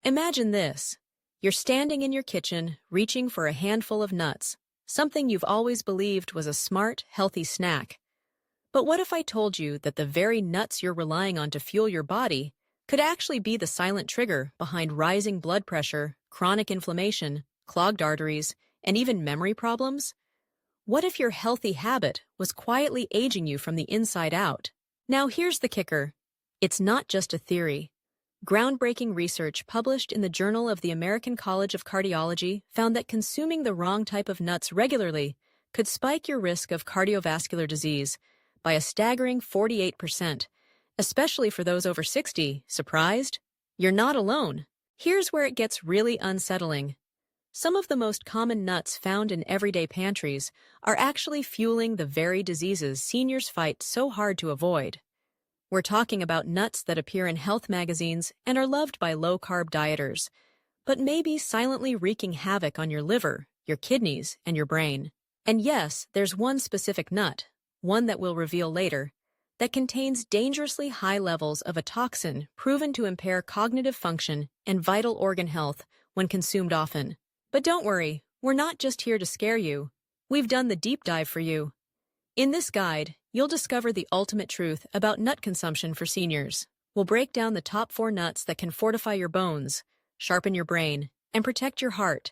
Imagine this. You're standing in your kitchen, reaching for a handful of nuts, something you've always believed was a smart, healthy snack. But what if I told you that the very nuts you're relying on to fuel your body could actually be the silent trigger behind rising blood pressure, chronic inflammation, clogged arteries, and even memory problems? What if your healthy habit was quietly aging you from the inside out? Now here's the kicker. It's not just a theory. Groundbreaking research published in the Journal of the American College of Cardiology found that consuming the wrong type of nuts regularly could spike your risk of cardiovascular disease by a staggering 48%, especially for those over 60. Surprised? You're not alone. Here's where it gets really unsettling. Some of the most common nuts found in everyday pantries are actually fueling the very diseases seniors fight so hard to avoid. We're talking about nuts that appear in health magazines and are loved by low-carb dieters, but maybe silently wreaking havoc on your liver, your kidneys, and your brain. And yes, there's one specific nut, one that we'll reveal later, that contains dangerously high levels of a toxin proven to impair cognitive function and vital organ health when consumed often. But don't worry, we're not just here to scare you. We've done the deep dive for you. In this guide, you'll discover the ultimate truth about nut consumption for seniors. We'll break down the top 4 nuts that can fortify your bones, sharpen your brain, and protect your heart,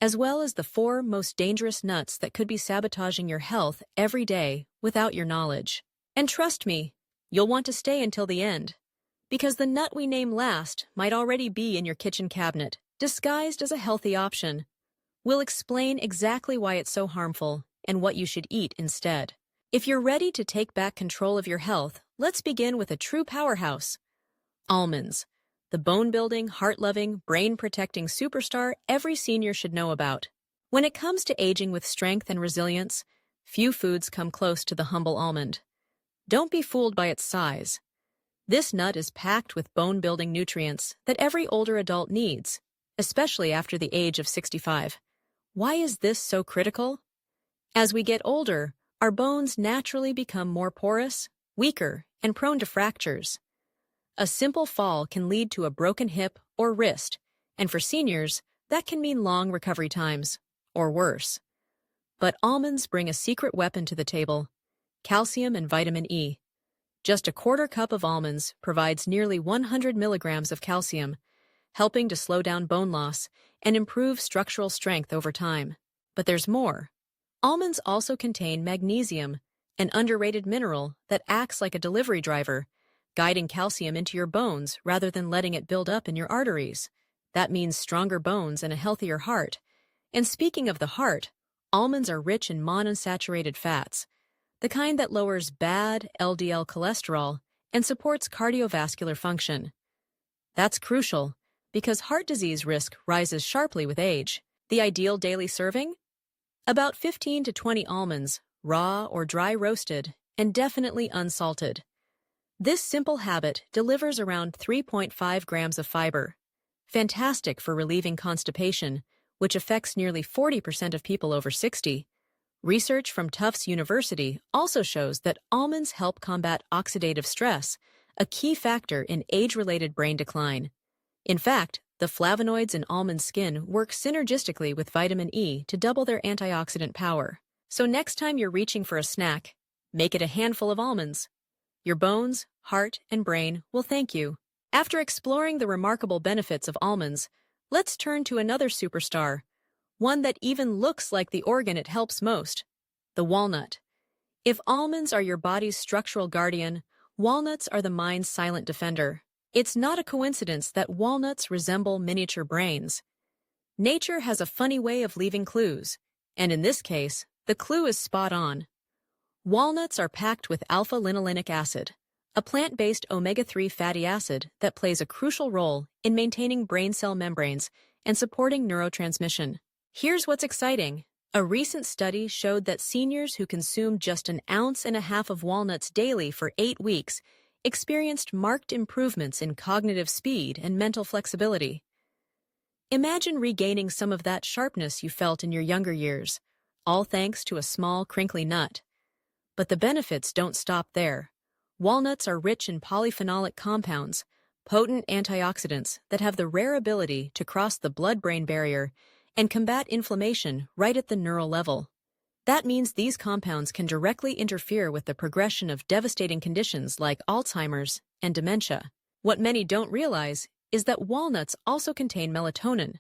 as well as the 4 most dangerous nuts that could be sabotaging your health every day without your knowledge. And trust me, you'll want to stay until the end, because the nut we name last might already be in your kitchen cabinet, disguised as a healthy option. We'll explain exactly why it's so harmful and what you should eat instead. If you're ready to take back control of your health, let's begin with a true powerhouse. Almonds, the bone-building, heart-loving, brain-protecting superstar every senior should know about. When it comes to aging with strength and resilience, few foods come close to the humble almond. Don't be fooled by its size. This nut is packed with bone-building nutrients that every older adult needs, especially after the age of 65. Why is this so critical? As we get older, our bones naturally become more porous, weaker, and prone to fractures. A simple fall can lead to a broken hip or wrist, and for seniors, that can mean long recovery times, or worse. But almonds bring a secret weapon to the table: calcium and vitamin E. Just a quarter cup of almonds provides nearly 100 milligrams of calcium, helping to slow down bone loss and improve structural strength over time. But there's more. Almonds also contain magnesium, an underrated mineral that acts like a delivery driver, guiding calcium into your bones rather than letting it build up in your arteries. That means stronger bones and a healthier heart. And speaking of the heart, almonds are rich in monounsaturated fats, the kind that lowers bad LDL cholesterol and supports cardiovascular function. That's crucial, because heart disease risk rises sharply with age. The ideal daily serving? About 15 to 20 almonds, raw or dry roasted, and definitely unsalted. This simple habit delivers around 3.5 grams of fiber. Fantastic for relieving constipation, which affects nearly 40% of people over 60. Research from Tufts University also shows that almonds help combat oxidative stress, a key factor in age-related brain decline. In fact, the flavonoids in almond skin work synergistically with vitamin E to double their antioxidant power. So next time you're reaching for a snack, make it a handful of almonds. Your bones, heart, and brain will thank you. After exploring the remarkable benefits of almonds, let's turn to another superstar, one that even looks like the organ it helps most: the walnut. If almonds are your body's structural guardian, walnuts are the mind's silent defender. It's not a coincidence that walnuts resemble miniature brains. Nature has a funny way of leaving clues, and in this case, the clue is spot on. Walnuts are packed with alpha-linolenic acid, a plant-based omega-3 fatty acid that plays a crucial role in maintaining brain cell membranes and supporting neurotransmission. Here's what's exciting. A recent study showed that seniors who consumed just 1.5 ounces of walnuts daily for 8 weeks experienced marked improvements in cognitive speed and mental flexibility. Imagine regaining some of that sharpness you felt in your younger years, all thanks to a small, crinkly nut. But the benefits don't stop there. Walnuts are rich in polyphenolic compounds, potent antioxidants that have the rare ability to cross the blood-brain barrier and combat inflammation right at the neural level. That means these compounds can directly interfere with the progression of devastating conditions like Alzheimer's and dementia. What many don't realize is that walnuts also contain melatonin,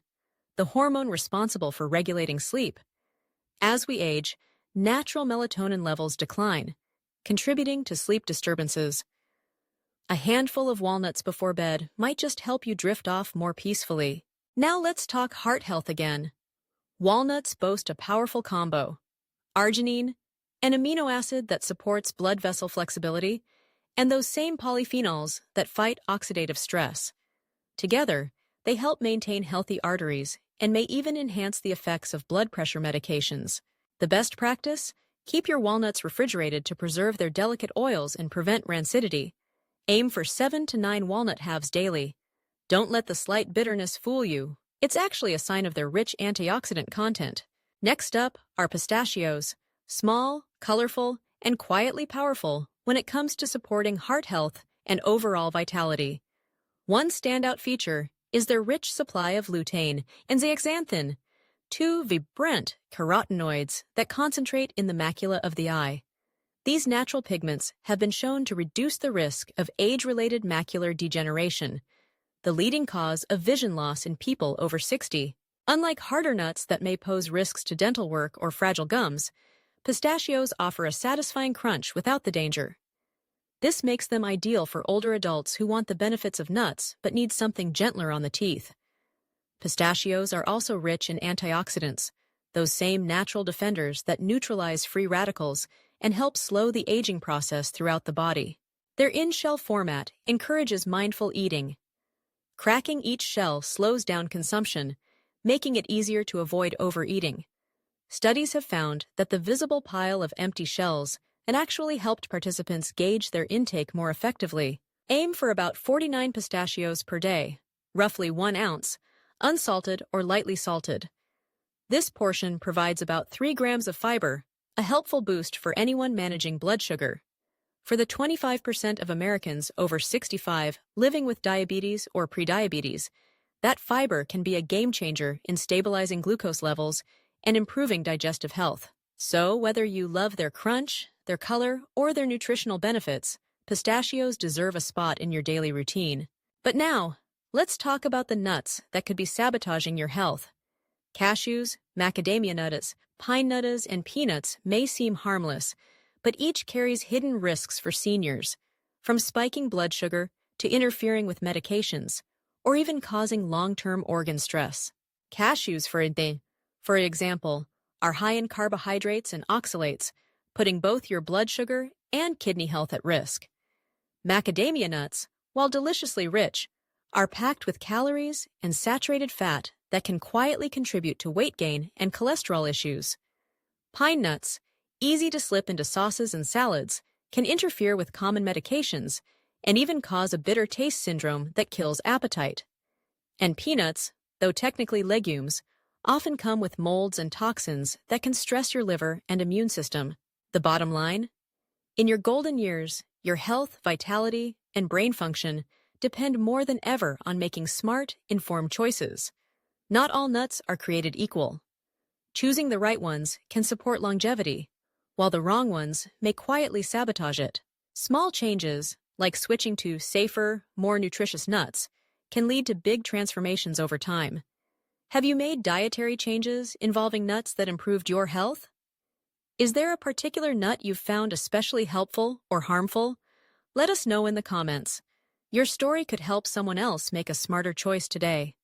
the hormone responsible for regulating sleep. As we age, natural melatonin levels decline, contributing to sleep disturbances. A handful of walnuts before bed might just help you drift off more peacefully. Now let's talk heart health again. Walnuts boast a powerful combo: arginine, an amino acid that supports blood vessel flexibility, and those same polyphenols that fight oxidative stress. Together, they help maintain healthy arteries and may even enhance the effects of blood pressure medications. The best practice? Keep your walnuts refrigerated to preserve their delicate oils and prevent rancidity. Aim for 7 to 9 walnut halves daily. Don't let the slight bitterness fool you. It's actually a sign of their rich antioxidant content. Next up are pistachios. Small, colorful, and quietly powerful when it comes to supporting heart health and overall vitality. One standout feature is their rich supply of lutein and zeaxanthin, two vibrant carotenoids that concentrate in the macula of the eye. These natural pigments have been shown to reduce the risk of age-related macular degeneration, the leading cause of vision loss in people over 60. Unlike harder nuts that may pose risks to dental work or fragile gums, pistachios offer a satisfying crunch without the danger. This makes them ideal for older adults who want the benefits of nuts but need something gentler on the teeth. Pistachios are also rich in antioxidants, those same natural defenders that neutralize free radicals and help slow the aging process throughout the body. Their in-shell format encourages mindful eating. Cracking each shell slows down consumption, making it easier to avoid overeating. Studies have found that the visible pile of empty shells and actually helped participants gauge their intake more effectively. Aim for about 49 pistachios per day, roughly 1 ounce, unsalted or lightly salted. This portion provides about 3 grams of fiber, a helpful boost for anyone managing blood sugar. For the 25% of Americans over 65 living with diabetes or prediabetes, that fiber can be a game changer in stabilizing glucose levels and improving digestive health. So, whether you love their crunch, their color, or their nutritional benefits, pistachios deserve a spot in your daily routine. But now, let's talk about the nuts that could be sabotaging your health. Cashews, macadamia nuts, pine nuts, and peanuts may seem harmless, but each carries hidden risks for seniors, from spiking blood sugar to interfering with medications, or even causing long-term organ stress. Cashews, for example, are high in carbohydrates and oxalates, putting both your blood sugar and kidney health at risk. Macadamia nuts, while deliciously rich, are packed with calories and saturated fat that can quietly contribute to weight gain and cholesterol issues. Pine nuts, easy to slip into sauces and salads, can interfere with common medications and even cause a bitter taste syndrome that kills appetite. And peanuts, though technically legumes, often come with molds and toxins that can stress your liver and immune system. The bottom line? In your golden years, your health, vitality, and brain function depend more than ever on making smart, informed choices. Not all nuts are created equal. Choosing the right ones can support longevity, while the wrong ones may quietly sabotage it. Small changes, like switching to safer, more nutritious nuts, can lead to big transformations over time. Have you made dietary changes involving nuts that improved your health? Is there a particular nut you've found especially helpful or harmful? Let us know in the comments. Your story could help someone else make a smarter choice today.